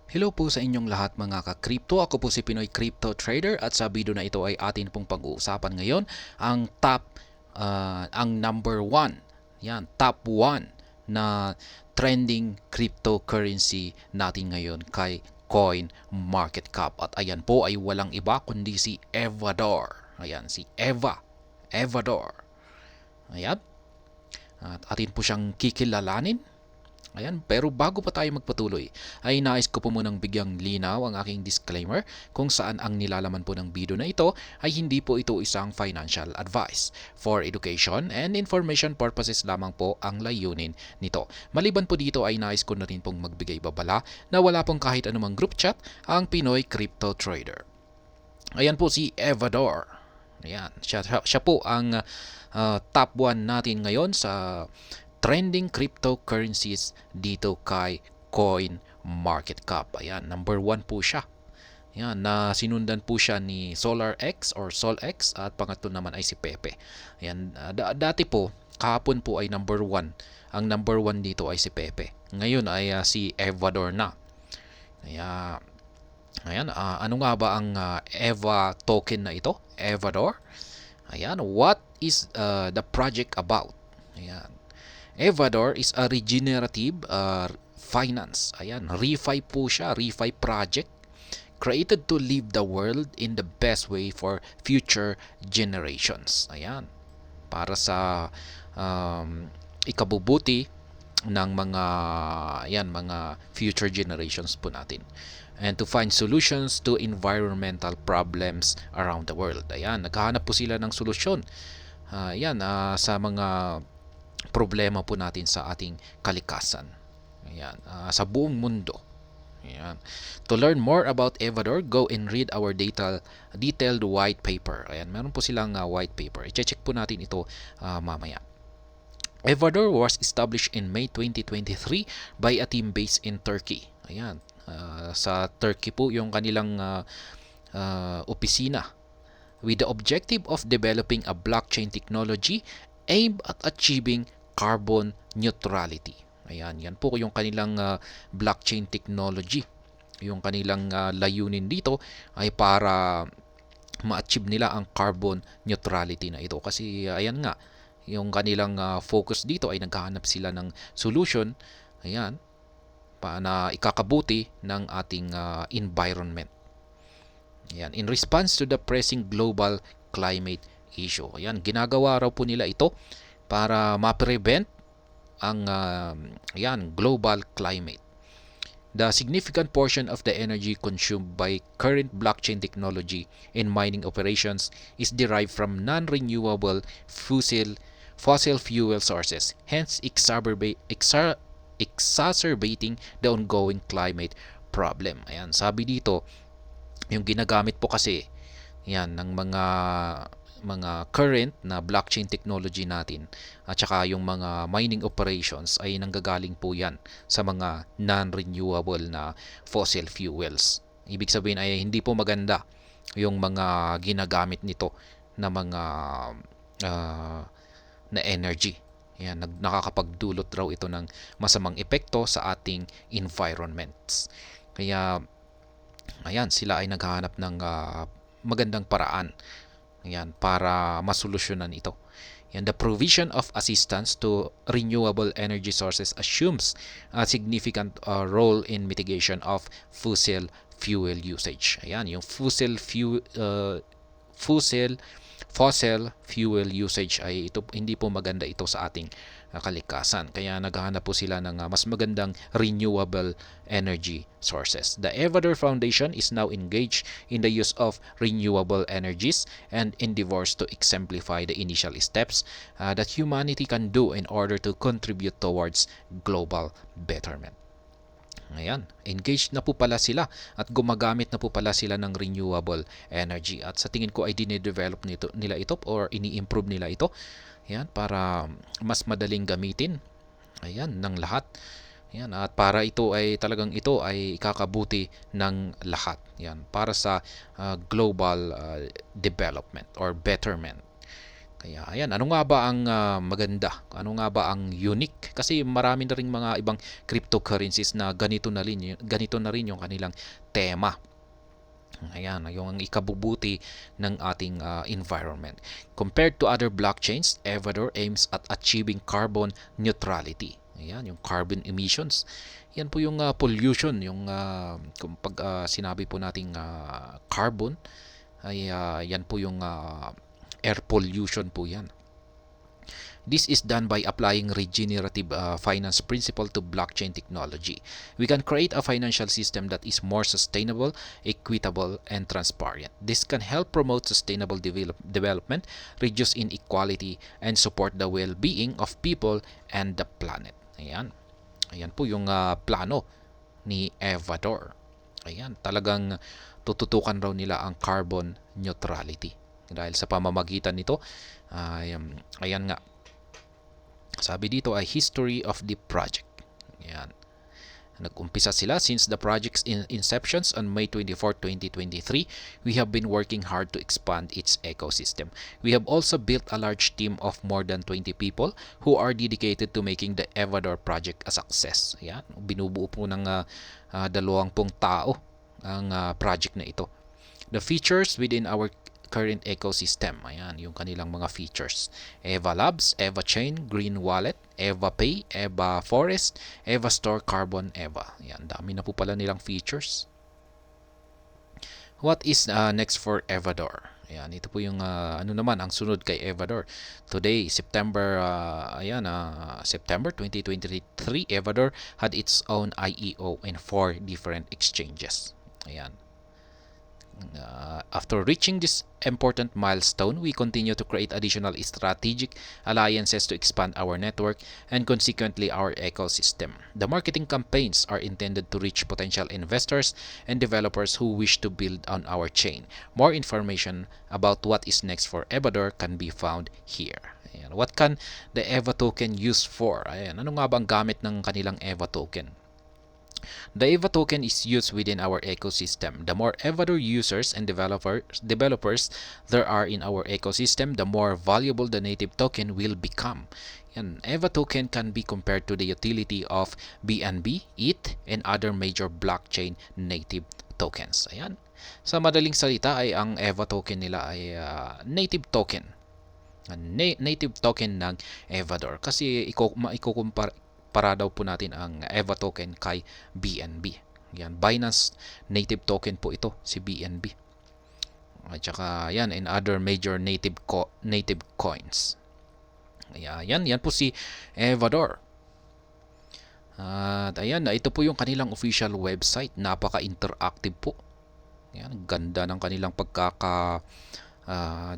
Hello po sa inyong lahat mga ka-crypto. Ako po si Pinoy Crypto Trader at sa video na ito ay atin pong pag-uusapan ngayon ang ang number 1. Yan, top 1 na trending cryptocurrency natin ngayon kay Coin Market Cap. At ayan po ay walang iba kundi si Evador. Ayan, si Evador. Ayan. At atin po siyang kikilalanin. Ayan, pero bago pa tayo magpatuloy, ay nais ko po munang bigyang linaw ang aking disclaimer kung saan ang nilalaman po ng video na ito ay hindi po ito isang financial advice. For education and information purposes lamang po ang layunin nito. Maliban po dito ay nais ko na rin pong magbigay babala na wala pong kahit anumang group chat ang Pinoy Crypto Trader. Ayan po si Evador. Ayan, siya po ang top 1 natin ngayon sa trending cryptocurrencies dito kay Coin Market Cap. Ayan, number 1 po siya. Ayan, na sinundan po siya ni SolarX or SolX at pangatlo naman ay si Pepe. Ayan, dati po, kahapon po ay number 1. Ang number 1 dito ay si Pepe. Ngayon ay si Evador na. Ayan, ano nga ba ang EVA token na ito? Evador. Ayan, what is the project about? Ayan. Evador is a regenerative finance. Ayan, ReFi po siya, ReFi project created to leave the world in the best way for future generations. Ayan, para sa ikabubuti ng mga future generations po natin, and to find solutions to environmental problems around the world. Ayan, naghahanap po sila ng solusyon sa mga problema po natin sa ating kalikasan. Ayan, sa buong mundo. Ayan. To learn more about Evador, go and read our detailed white paper. Ayan, meron po silang white paper. I-check po natin ito mamaya. Evador was established in May 2023 by a team based in Turkey. Ayan, sa Turkey po yung kanilang opisina, with the objective of developing a blockchain technology aimed at achieving carbon neutrality. Ayan, yan po yung kanilang blockchain technology. Yung kanilang layunin dito ay para ma-achieve nila ang carbon neutrality na ito. Kasi ayan nga, yung kanilang focus dito ay naghahanap sila ng solution, ayan, na ikakabuti ng ating environment. Ayan, in response to the pressing global climate issue. Ayan, ginagawa raw po nila ito para ma-prevent ang global climate. The significant portion of the energy consumed by current blockchain technology in mining operations is derived from non-renewable fossil fuel sources, hence exacerbating the ongoing climate problem. Ayan, sabi dito, yung ginagamit po kasi yan ng mga current na blockchain technology natin at saka yung mga mining operations ay nanggagaling po yan sa mga non-renewable na fossil fuels. Ibig sabihin ay hindi po maganda yung mga ginagamit nito na mga na energy. Yan, nakakapagdulot raw ito ng masamang epekto sa ating environments. Kaya ayan, sila ay naghahanap ng magandang paraan, ayan, para masolusyonan ito. Yan, the provision of assistance to renewable energy sources assumes a significant role in mitigation of fossil fuel usage. Ayan, yung fossil fuel usage ay ito, hindi po maganda ito sa ating kalikasan. Kaya naghahanap po sila ng mas magandang renewable energy sources. The Evador Foundation is now engaged in the use of renewable energies and endeavors to exemplify the initial steps that humanity can do in order to contribute towards global betterment. Ayan, engaged na po pala sila at gumagamit na po pala sila ng renewable energy. At sa tingin ko ay dinedevelop nila ito or ini-improve nila ito. Ayan, para mas madaling gamitin. Ayan, ng lahat. Ayan, at para ito ay ikakabuti ng lahat. Ayan, para sa global development or betterment. Kaya ayan, ano nga ba ang maganda? Ano nga ba ang unique? Kasi marami na ring mga ibang cryptocurrencies na ganito na rin yung kanilang tema. Ayan, yung ikabubuti ng ating environment. Compared to other blockchains, Evador aims at achieving carbon neutrality. Ayan, yung carbon emissions. Yan po yung pollution, yung pag sinabi po nating carbon, ay yan po yung air pollution po yan. This is done by applying regenerative finance principle to blockchain technology. We can create a financial system that is more sustainable, equitable, and transparent. This can help promote sustainable development, reduce inequality, and support the well-being of people and the planet. Ayan. Ayan po yung plano ni Evador. Ayan, talagang tututukan raw nila ang carbon neutrality. Dahil sa pamamagitan nito, ayan nga, sabi dito ay history of the project. Ayan. Nag-umpisa sila since the project's inceptions on May 24, 2023. We have been working hard to expand its ecosystem. We have also built a large team of more than 20 people who are dedicated to making the Evador project a success. Ayan. Binubuo po ng 20 tao ang project na ito. The features within our current ecosystem. Ayan, yung kanilang mga features. Eva Labs, Eva Chain, Green Wallet, Eva Pay, Eva Forest, Eva Store, Carbon, Eva. Ayan, dami na po pala nilang features. What is next for Evador? Ayan, ito po yung ano naman ang sunod kay Evador. Today, September September 2023, Evador had its own IEO in 4 different exchanges. Ayan. After reaching this important milestone, we continue to create additional strategic alliances to expand our network and consequently our ecosystem. The marketing campaigns are intended to reach potential investors and developers who wish to build on our chain. More information about what is next for Evador can be found here. Ayan. What can the EVA token use for? Ayan. Ano nga ba ang gamit ng kanilang EVA token? The EVA token is used within our ecosystem. The more Evador users and developers there are in our ecosystem, the more valuable the native token will become. Yan, EVA token can be compared to the utility of BNB, ETH, and other major blockchain native tokens. Ayan. Sa madaling salita ay ang EVA token nila ay native token. Native token ng Evador. Kasi ikukumpara daw po natin ang EVA token kay BNB. Yan, Binance native token po ito, si BNB. At saka yan, and other major native coins. Yan po si Evador. At ayan, ito po yung kanilang official website. Napaka-interactive po. Yan, ganda ng kanilang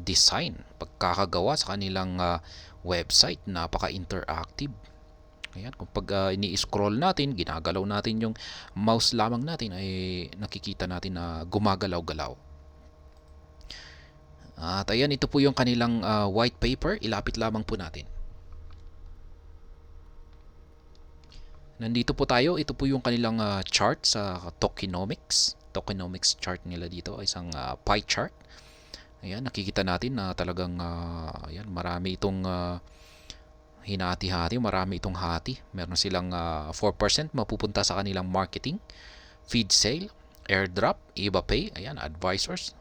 design, pagkakagawa sa kanilang website. Napaka-interactive. Ayan, kung pag ini-scroll natin, ginagalaw natin yung mouse lamang natin, ay nakikita natin na gumagalaw-galaw. At ayan, ito po yung kanilang white paper. Ilapit lamang po natin. Nandito po tayo. Ito po yung kanilang chart sa tokenomics. Tokenomics chart nila dito, isang pie chart. Ayan, nakikita natin na talagang ayan, marami itong hinati-hati, marami itong hati. Meron silang 4% mapupunta sa kanilang marketing, feed sale, airdrop, EVA Pay, ayan, advisors.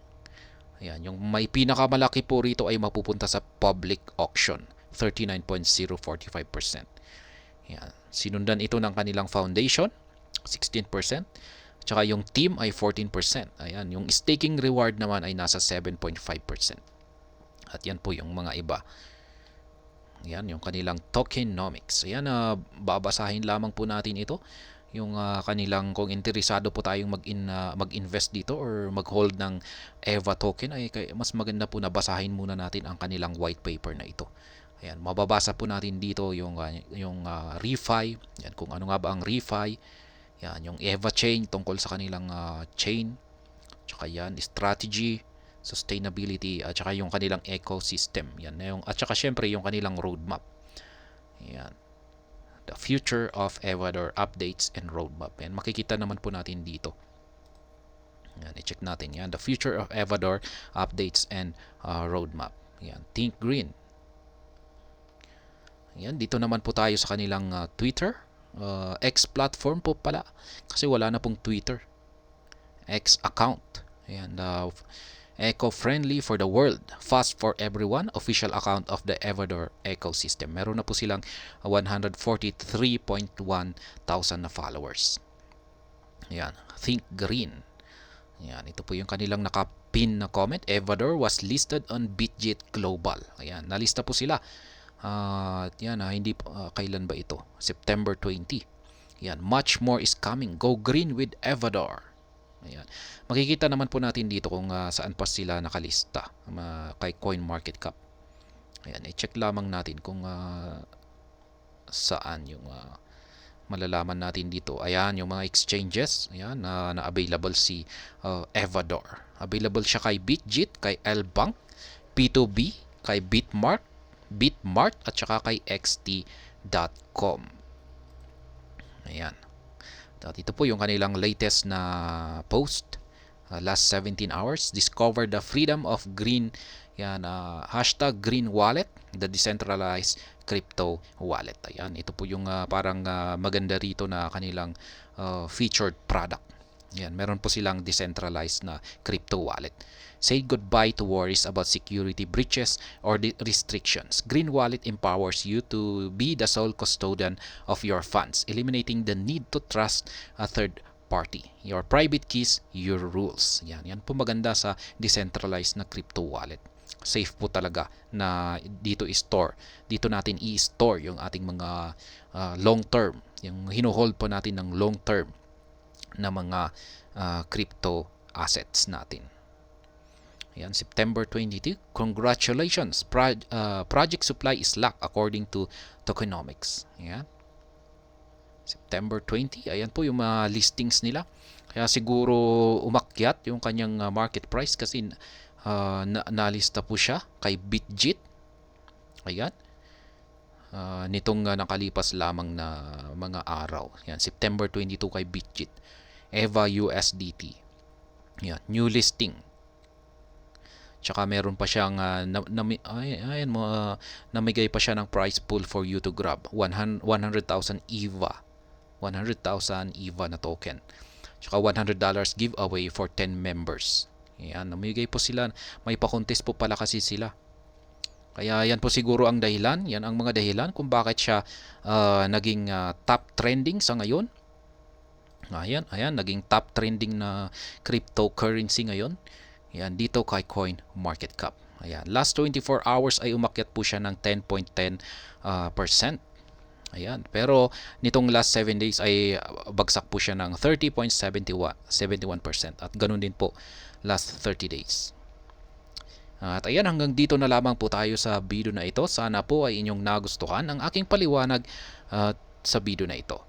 Ayan, yung may pinakamalaki po rito ay mapupunta sa public auction, 39.045%. Ayan, sinundan ito ng kanilang foundation, 16%. Tsaka yung team ay 14%. Ayan, yung staking reward naman ay nasa 7.5%. At yan po yung mga iba. Yan, yung kanilang tokenomics. Ayan, babasahin lamang po natin ito. Yung kanilang, kung interesado po tayong mag-invest dito or mag-hold ng EVA token, ay mas maganda po na basahin muna natin ang kanilang white paper na ito. Ayan, mababasa po natin dito yung ReFi. Yan, kung ano nga ba ang ReFi. Yan, yung EVA chain tungkol sa kanilang chain. Tsaka yan, strategy, sustainability, at saka yung kanilang ecosystem. Yan, at saka syempre yung kanilang roadmap. Yan. The future of Evador updates and roadmap. Yan, makikita naman po natin dito. Yan, i-check natin. Yan, the future of Evador updates and roadmap. Yan, think green. Ayan, dito naman po tayo sa kanilang Twitter. X platform po pala. Kasi wala na pong Twitter. X account. Ayan, eco-friendly for the world, fast for everyone, official account of the Evador ecosystem. Meron na po silang 143.1 thousand na followers. Ayan, think green. Ayan, ito po yung kanilang nakapin na comment. Evador was listed on Bitget Global. Ayan, nalista po sila. Yan, hindi kailan ba ito? September 20. Ayan, much more is coming. Go green with Evador. Ayan. Makikita naman po natin dito kung saan pa sila nakalista kay CoinMarketCap. Ayan, i-check lamang natin kung saan yung malalaman natin dito. Ayan, yung mga exchanges. Ayan, na available si Evador. Available siya kay Bitget, kay Lbank, P2B, kay Bitmart, at saka kay xt.com. Ayan. Ito po yung kanilang latest na post. Last 17 hours, discover the freedom of green. Yan, hashtag green wallet, the decentralized crypto wallet. Ayan, ito po yung parang maganda rito na kanilang featured product. Yan, meron po silang decentralized na crypto wallet. Say goodbye to worries about security breaches or restrictions. Green Wallet empowers you to be the sole custodian of your funds, eliminating the need to trust a third party. Your private keys, your rules. Yan po maganda sa decentralized na crypto wallet. Safe po talaga na dito natin i-store yung ating mga long term, yung hinuhold po natin ng long term na mga crypto assets natin. Ayan, September 22. Congratulations. Project supply is locked according to tokenomics. Ayan. September 20. Ayan po yung mga listings nila. Kaya siguro umakyat yung kanyang market price kasi nalista po siya kay Bitget. Ayan. Nitong nakalipas lamang na mga araw. Ayan, September 22 kay Bitget. EVA USDT. Ayan, new listing. Tsaka meron pa siyang namigay pa siya ng price pool for you to grab. 100,000 EVA. 100,000 EVA na token. Tsaka $100 giveaway for 10 members. Ayan, namigay po sila. May pa-contest po pala kasi sila. Kaya yan po siguro ang dahilan. Yan ang mga dahilan kung bakit siya naging top trending sa ngayon. Ayan, naging top trending na cryptocurrency ngayon. Ayan, dito kay CoinMarketCap. Ayan, last 24 hours ay umakyat po siya ng 10.10%. Ayan, pero nitong last 7 days ay bagsak po siya ng 30.71%. At ganun din po last 30 days. At ayan, hanggang dito na lamang po tayo sa video na ito. Sana po ay inyong nagustuhan ang aking paliwanag sa video na ito.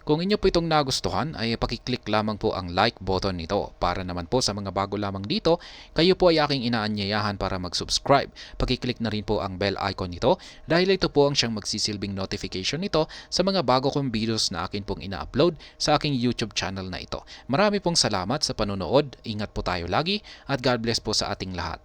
Kung inyo po itong nagustuhan ay pakiclick lamang po ang like button nito. Para naman po sa mga bago lamang dito, kayo po ay aking inaanyayahan para mag-subscribe. Pakiclick na rin po ang bell icon nito dahil ito po ang siyang magsisilbing notification nito sa mga bago kong videos na akin pong ina-upload sa aking YouTube channel na ito. Marami pong salamat sa panonood. Ingat po tayo lagi at God bless po sa ating lahat.